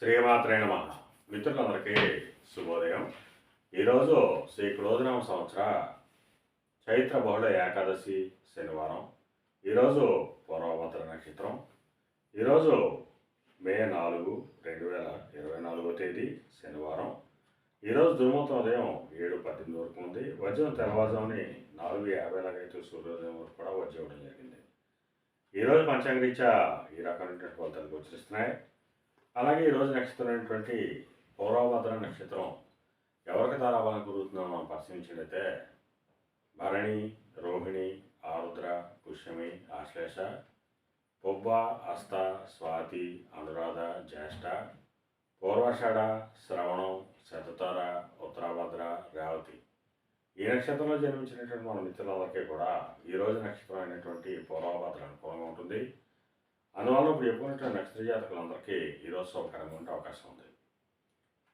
శ్రీమాత్రే నమః. మిత్రులందరికీ శుభోదయం. ఈరోజు శ్రీ క్రోధనామ సంవత్సర చైత్ర బహుళ ఏకాదశి శనివారం. ఈరోజు పూర్వభద్ర నక్షత్రం. ఈరోజు మే 4, 2024 తేదీ శనివారం. ఈరోజు దుర్ముహూర్తం ఉదయం 7:18 వరకు ఉంది. వజ్రం తెల్లవారుజాముని 4:50 సూర్యోదయం వరకు కూడా వజ్రం ఇవ్వడం జరిగింది. ఈరోజు పంచాంగరీత్యా ఈ రకమైనటువంటి ఫలితాలు గోచరిస్తున్నాయి. అలాగే ఈరోజు నక్షత్రం అయినటువంటి పూర్వభద్ర నక్షత్రం ఎవరికి తారాబలం కుదురుతుందో మనం పరిశీలించినట్లయితే భరణి, రోహిణి, ఆరుద్ర, పుష్యమి, ఆశ్లేష, పొబ్బ, హస్త, స్వాతి, అనురాధ, జ్యేష్ఠ, పూర్వాషాఢ, శ్రవణం, శతతార, ఉత్తరాభద్ర, రేవతి. ఈ నక్షత్రంలో జన్మించినటువంటి మన మిత్రులందరికీ కూడా ఈరోజు నక్షత్రం అయినటువంటి పూర్వభద్ర అనుకూలంగా ఉంటుంది. అందువల్ల ఇప్పుడు చెప్పుకున్నటువంటి నక్షత్ర జాతకులందరికీ ఈరోజు శుభకరంగా ఉండే అవకాశం ఉంది.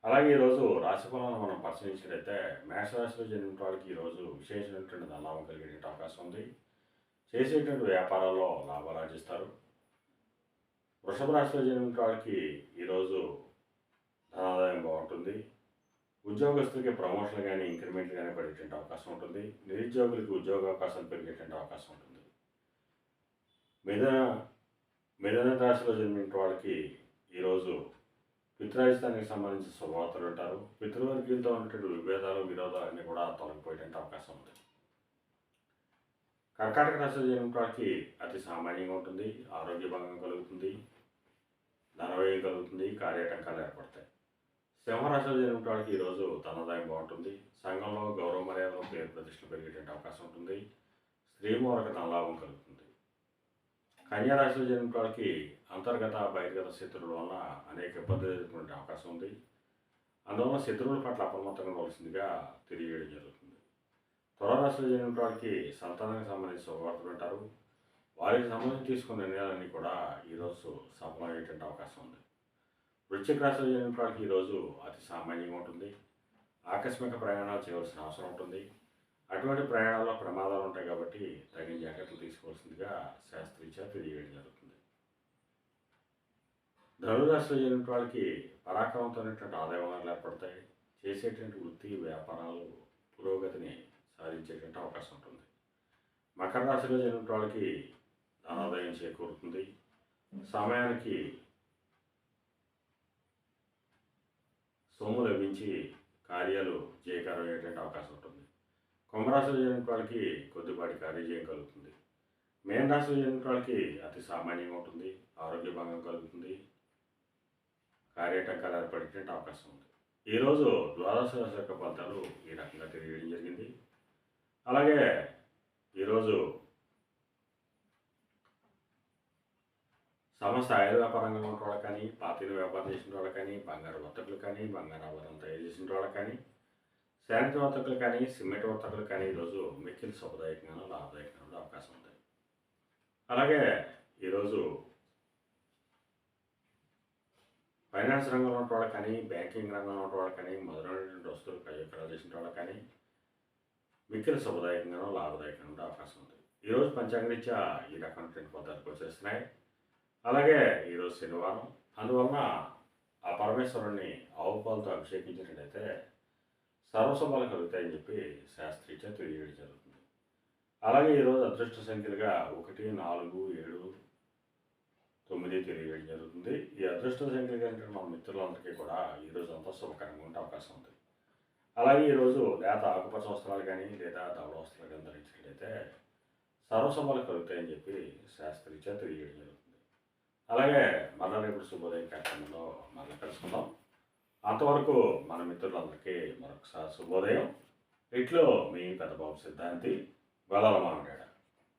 అలాగే ఈరోజు రాశి ఫలాలను మనం పరిశీలించినట్లయితే మేషరాశిలో జన్మించిన వాళ్ళకి ఈరోజు విశేషమైనటువంటి ధనలాభం కలిగే అవకాశం ఉంది. చేసేటువంటి వ్యాపారాల్లో లాభాలు ఆర్జిస్తారు. వృషభ రాశిలో జన్మించిన వాళ్ళకి ఈరోజు ధనాదాయం బాగుంటుంది. ఉద్యోగస్తులకి ప్రమోషన్లు కానీ ఇంక్రిమెంట్లు కానీ పడేటువంటి అవకాశం ఉంటుంది. నిరుద్యోగులకి ఉద్యోగ అవకాశాలు పెరిగేటువంటి అవకాశం ఉంటుంది. మిథున రాశిలో జన్మించిన వాళ్ళకి ఈరోజు పితృరాజధానికి సంబంధించిన శుభవార్తలు ఉంటారు. పితృవర్గీయులతో ఉన్నటువంటి విభేదాలు, విరోధాలు అన్నీ కూడా తొలగిపోయేటువంటి అవకాశం ఉంది. కర్కాటక రాశిలో జన్మించిన వాళ్ళకి అతి సామాన్యంగా ఉంటుంది. ఆరోగ్య భంగం కలుగుతుంది, ధనవ్యయం కలుగుతుంది, కార్యాటంకాలు ఏర్పడతాయి. సింహరాశిలో జన్మించిన వాళ్ళకి ఈరోజు ధనాదాయం బాగుంటుంది. సంఘంలో గౌరవ మర్యాదలు, పేరు ప్రతిష్టలు పెరిగేటువంటి అవకాశం ఉంటుంది. స్త్రీ మూలక ధనలాభం కలుగుతుంది. కన్యారాశిలో జన్మించిన వాళ్ళకి అంతర్గత బహిర్గత శత్రువుల వలన అనేక ఇబ్బందులు ఎదుర్కొనే అవకాశం ఉంది. అందువల్ల శత్రువుల పట్ల అప్రమత్తంగా ఉండవలసిందిగా తెలియజేయడం జరుగుతుంది. తులారాశిలో జన్మించిన వాళ్ళకి సంతానానికి సంబంధించిన శుభవార్తలు ఉంటారు. వారికి సంబంధించి తీసుకున్న నిర్ణయాలన్నీ కూడా ఈరోజు సఫలమయ్యేటువంటి అవకాశం ఉంది. వృశ్చిక రాశిలో జన్మించిన వాళ్ళకి ఈరోజు అతి సామాన్యంగా ఉంటుంది. ఆకస్మిక ప్రయాణాలు చేయవలసిన అవసరం ఉంటుంది. అటువంటి ప్రయాణాల్లో ప్రమాదాలు ఉంటాయి కాబట్టి తగిన జాగ్రత్తలు తీసుకోవాల్సిందిగా శాస్త్రీయ తెలియజేయడం జరుగుతుంది. ధనురాశిలో జన్మించిన వాళ్ళకి పరాక్రమంతోనేటువంటి ఆదాయ వనరులు ఏర్పడతాయి. చేసేటువంటి వృత్తి వ్యాపారాలు పురోగతిని సాధించేటువంటి అవకాశం ఉంటుంది. మకర రాశిలో జన్మించిన వాళ్ళకి ధనాదాయం చేకూరుతుంది. సమయానికి సొమ్ము లభించి కార్యాలు జయకరమయ్యేటువంటి అవకాశం ఉంటుంది. కుంభరాశిలో జన్మించిన వాళ్ళకి కొద్దిపాటి కార్యజయం కలుగుతుంది. మేన రాశిలో జన్మించిన వాళ్ళకి అతి సామాన్యంగా ఉంటుంది. ఆరోగ్య భంగం కలుగుతుంది. కార్యాటంకాలు ఏర్పడేటువంటి అవకాశం ఉంది. ఈరోజు ద్వాదశ రాశి యొక్క ఫలితాలు ఈ రకంగా తెలియజేయడం జరిగింది. అలాగే ఈరోజు సమస్త ఆయుధ వ్యాపార రంగంలో ఉన్న వాళ్ళకి కానీ, పాతీలు వ్యాపారం చేసిన వాళ్ళకి కానీ, బంగారు వర్తకులు కానీ, బంగారు ఆభరణం తయారు చేసిన వాళ్ళకి కానీ, శానిటరీ వర్తకులు కానీ, సిమెంట్ వర్తకులు కానీ ఈరోజు మిక్కిలి శుభదాయకంగా లాభదాయకంగా అవకాశం ఉంది. అలాగే ఈరోజు ఫైనాన్స్ రంగంలో ఉన్న వాళ్ళకి కానీ, బ్యాంకింగ్ రంగంలో ఉన్న వాళ్ళకి కానీ, మొదలైనటువంటి వస్తువులు కయ్యకరాలు చేసిన వాళ్ళకి కానీ మిక్కిలి శుభదాయకంగా లాభదాయకంగా అవకాశం ఉంది. ఈరోజు పంచాంగరీత్యా ఈ రకమైనటువంటి పద్ధతులు వచ్చేస్తున్నాయి. అలాగే ఈరోజు శనివారం, అందువలన ఆ పరమేశ్వరుణ్ణి ఆవు పాలతో అభిషేకించినట్లయితే సర్వశుభాలు కలుగుతాయని చెప్పి శాస్త్రీయ తెలియజేయడం జరుగుతుంది. అలాగే ఈరోజు అదృష్ట సంఖ్యలుగా 1, 4, 7, 9 తెలియజేయడం జరుగుతుంది. ఈ అదృష్ట సంఖ్యలు కంటే మన మిత్రులందరికీ కూడా ఈరోజు అంతా శుభకరంగా ఉండే అవకాశం ఉంది. అలాగే ఈరోజు లేత ఆకుపచ్చ వస్త్రాలు కానీ లేదా ధవళ వస్త్రాలు కానీ ధరించినట్లయితే సర్వశుభాలు కలుగుతాయని చెప్పి శాస్త్రీయ తెలియజేయడం జరుగుతుంది. అలాగే మళ్ళీ రేపు శుభోదయం కార్యక్రమంలో మళ్ళీ కలుసుకుందాం. అంతవరకు మన మిత్రులందరికీ మరొకసారి శుభోదయం. ఇట్లో మీ పెద్దబాబు సిద్ధాంతి గొల్లల మామిడాడ.